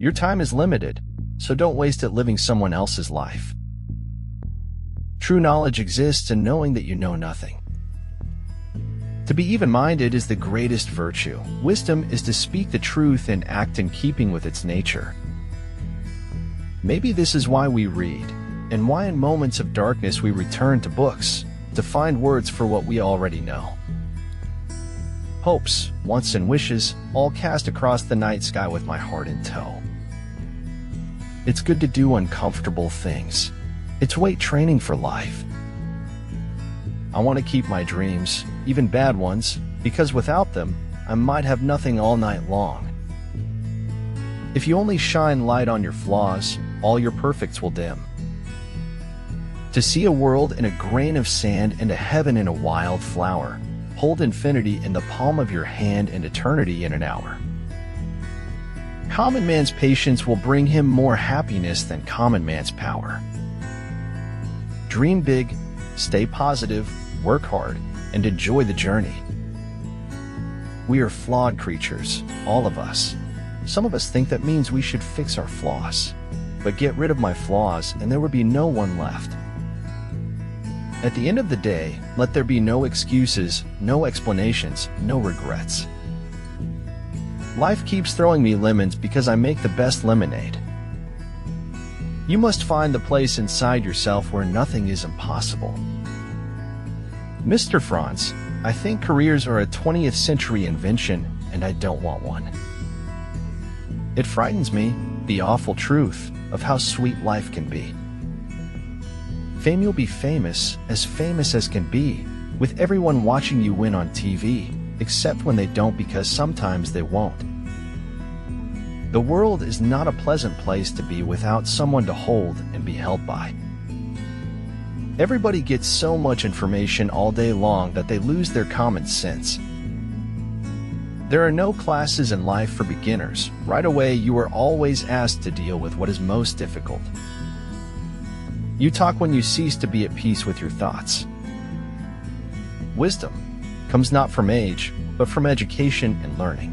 Your time is limited, so don't waste it living someone else's life. True knowledge exists in knowing that you know nothing. To be even-minded is the greatest virtue. Wisdom is to speak the truth and act in keeping with its nature. Maybe this is why we read, and why in moments of darkness we return to books, to find words for what we already know. Hopes, wants, and wishes, all cast across the night sky with my heart in tow. It's good to do uncomfortable things. It's weight training for life. I want to keep my dreams, even bad ones, because without them, I might have nothing all night long. If you only shine light on your flaws, all your perfects will dim. To see a world in a grain of sand and a heaven in a wild flower, hold infinity in the palm of your hand and eternity in an hour. Common man's patience will bring him more happiness than common man's power. Dream big, stay positive, work hard, and enjoy the journey. We are flawed creatures, all of us. Some of us think that means we should fix our flaws. But get rid of my flaws and there would be no one left. At the end of the day, let there be no excuses, no explanations, no regrets. Life keeps throwing me lemons because I make the best lemonade. You must find the place inside yourself where nothing is impossible. Mr. Franz, I think careers are a 20th century invention, and I don't want one. It frightens me, the awful truth of how sweet life can be. Fame, you'll be famous as can be, with everyone watching you win on TV, except when they don't, because sometimes they won't. The world is not a pleasant place to be without someone to hold and be held by. Everybody gets so much information all day long that they lose their common sense. There are no classes in life for beginners. Right away, you are always asked to deal with what is most difficult. You talk when you cease to be at peace with your thoughts. Wisdom comes not from age, but from education and learning.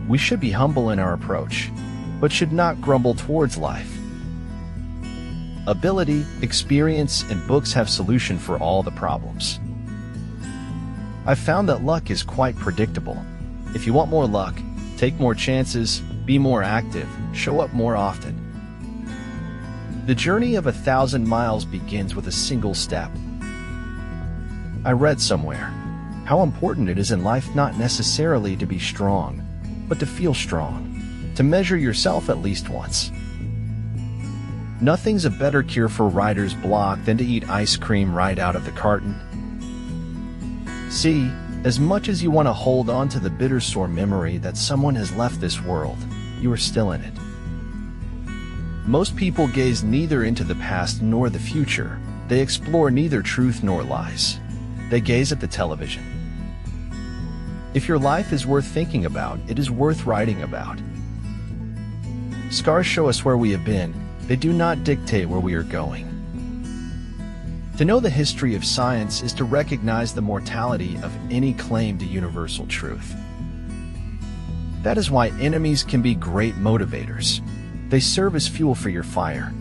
We should be humble in our approach, but should not grumble towards life. Ability, experience, and books have solution for all the problems. I've found that luck is quite predictable. If you want more luck, take more chances, be more active, show up more often. The journey of 1,000 miles begins with a single step. I read somewhere how important it is in life not necessarily to be strong, but to feel strong, to measure yourself at least once. Nothing's a better cure for writer's block than to eat ice cream right out of the carton. See, as much as you want to hold on to the bitter sore memory that someone has left this world, you are still in it. Most people gaze neither into the past nor the future. They explore neither truth nor lies. They gaze at the television. If your life is worth thinking about, it is worth writing about. Scars show us where we have been. They do not dictate where we are going. To know the history of science is to recognize the mortality of any claim to universal truth. That is why enemies can be great motivators. They serve as fuel for your fire.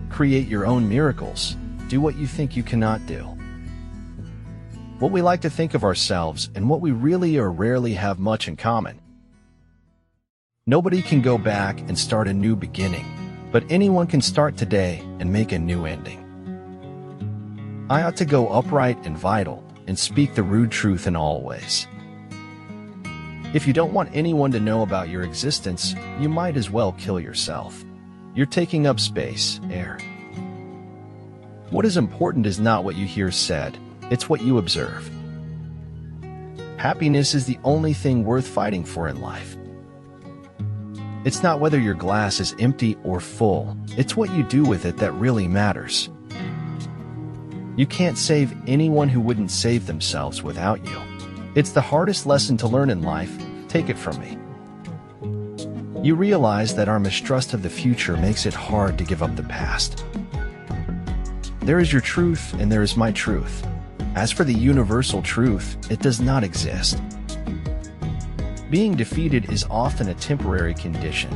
Create your own miracles. Do what you think you cannot do. What we like to think of ourselves and what we really or rarely have much in common. Nobody can go back and start a new beginning, but anyone can start today and make a new ending. I ought to go upright and vital and speak the rude truth in all ways. If you don't want anyone to know about your existence, you might as well kill yourself. You're taking up space, air. What is important is not what you hear said, it's what you observe. Happiness is the only thing worth fighting for in life. It's not whether your glass is empty or full, it's what you do with it that really matters. You can't save anyone who wouldn't save themselves without you. It's the hardest lesson to learn in life, take it from me. You realize that our mistrust of the future makes it hard to give up the past. There is your truth and there is my truth. As for the universal truth, it does not exist. Being defeated is often a temporary condition.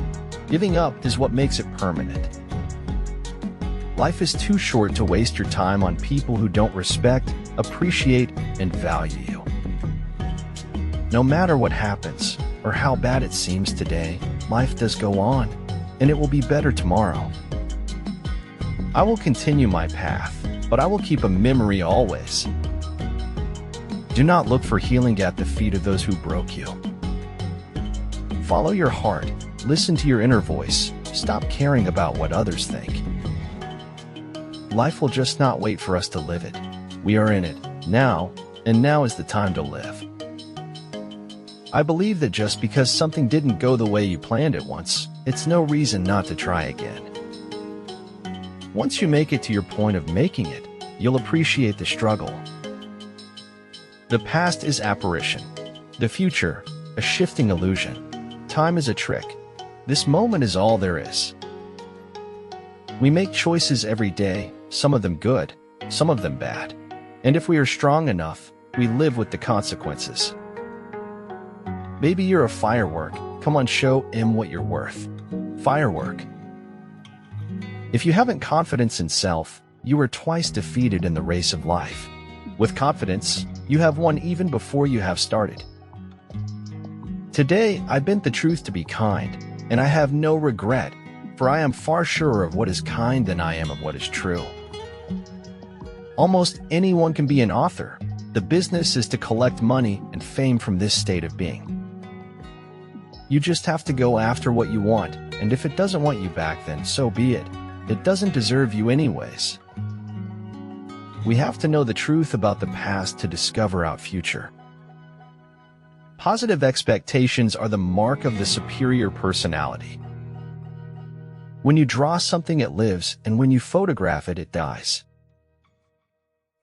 Giving up is what makes it permanent. Life is too short to waste your time on people who don't respect, appreciate, and value you. No matter what happens, or how bad it seems today, life does go on, and it will be better tomorrow. I will continue my path, but I will keep a memory always. Do not look for healing at the feet of those who broke you. Follow your heart, listen to your inner voice, stop caring about what others think. Life will just not wait for us to live it. We are in it now, and now is the time to live. I believe that just because something didn't go the way you planned it once, it's no reason not to try again. Once you make it to your point of making it, you'll appreciate the struggle. The past is apparition. The future, a shifting illusion. Time is a trick. This moment is all there is. We make choices every day, some of them good, some of them bad. And if we are strong enough, we live with the consequences. Maybe you're a firework. Come on, show him what you're worth. Firework. If you haven't confidence in self, you are twice defeated in the race of life. With confidence, you have won even before you have started. Today, I bent the truth to be kind, and I have no regret, for I am far surer of what is kind than I am of what is true. Almost anyone can be an author. The business is to collect money and fame from this state of being. You just have to go after what you want, and if it doesn't want you back, then so be it. It doesn't deserve you anyways. We have to know the truth about the past to discover our future. Positive expectations are the mark of the superior personality. When you draw something, it lives, and when you photograph it, it dies.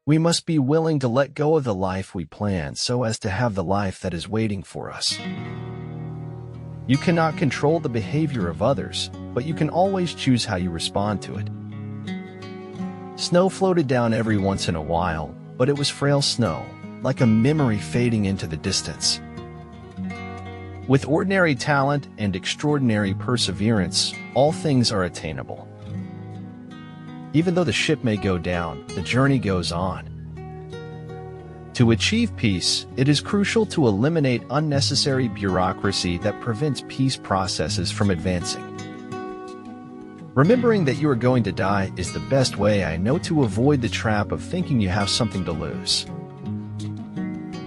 We must be willing to let go of the life we plan so as to have the life that is waiting for us. You cannot control the behavior of others, but you can always choose how you respond to it. Snow floated down every once in a while, but it was frail snow, like a memory fading into the distance. With ordinary talent and extraordinary perseverance, all things are attainable. Even though the ship may go down, the journey goes on. To achieve peace, it is crucial to eliminate unnecessary bureaucracy that prevents peace processes from advancing. Remembering that you are going to die is the best way I know to avoid the trap of thinking you have something to lose.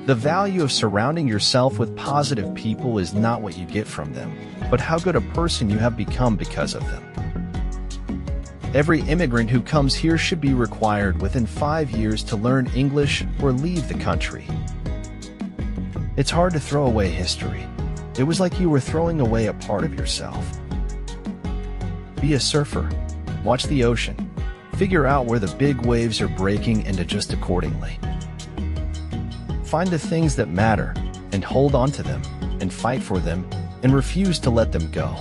The value of surrounding yourself with positive people is not what you get from them, but how good a person you have become because of them. Every immigrant who comes here should be required within 5 years to learn English or leave the country. It's hard to throw away history. It was like you were throwing away a part of yourself. Be a surfer. Watch the ocean. Figure out where the big waves are breaking and adjust accordingly. Find the things that matter and hold on to them and fight for them and refuse to let them go.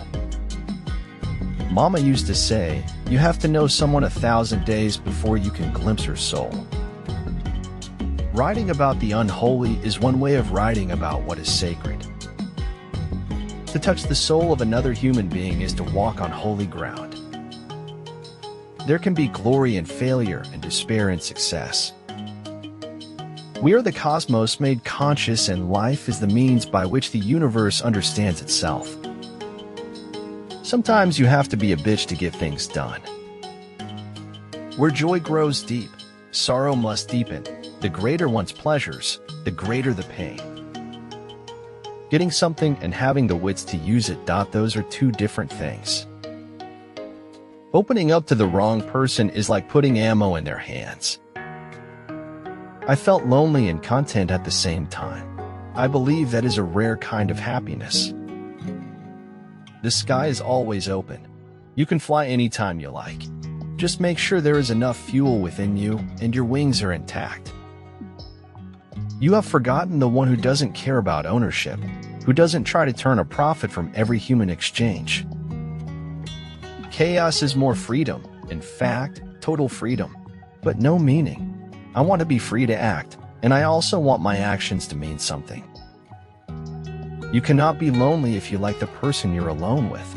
Mama used to say, you have to know someone 1,000 days before you can glimpse her soul. Writing about the unholy is one way of writing about what is sacred. To touch the soul of another human being is to walk on holy ground. There can be glory in failure and despair in success. We are the cosmos made conscious, and life is the means by which the universe understands itself. Sometimes you have to be a bitch to get things done. Where joy grows deep, sorrow must deepen. The greater one's pleasures, the greater the pain. Getting something and having the wits to use it, those are two different things. Opening up to the wrong person is like putting ammo in their hands. I felt lonely and content at the same time. I believe that is a rare kind of happiness. The sky is always open. You can fly anytime you like. Just make sure there is enough fuel within you and your wings are intact. You have forgotten the one who doesn't care about ownership, who doesn't try to turn a profit from every human exchange. Chaos is more freedom, in fact, total freedom, but no meaning. I want to be free to act, and I also want my actions to mean something. You cannot be lonely if you like the person you're alone with.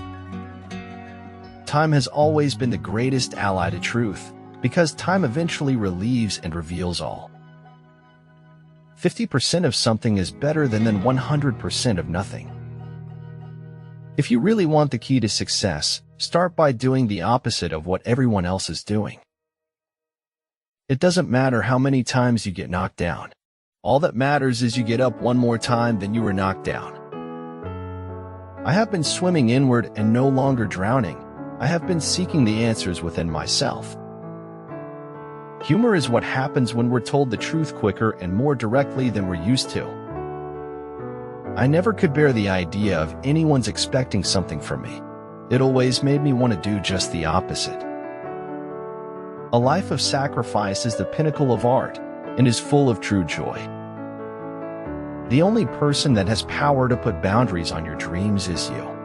Time has always been the greatest ally to truth, because time eventually relieves and reveals all. 50% of something is better than 100% of nothing. If you really want the key to success, start by doing the opposite of what everyone else is doing. It doesn't matter how many times you get knocked down. All that matters is you get up one more time than you were knocked down. I have been swimming inward and no longer drowning. I have been seeking the answers within myself. Humor is what happens when we're told the truth quicker and more directly than we're used to. I never could bear the idea of anyone's expecting something from me. It always made me want to do just the opposite. A life of sacrifice is the pinnacle of art and is full of true joy. The only person that has power to put boundaries on your dreams is you.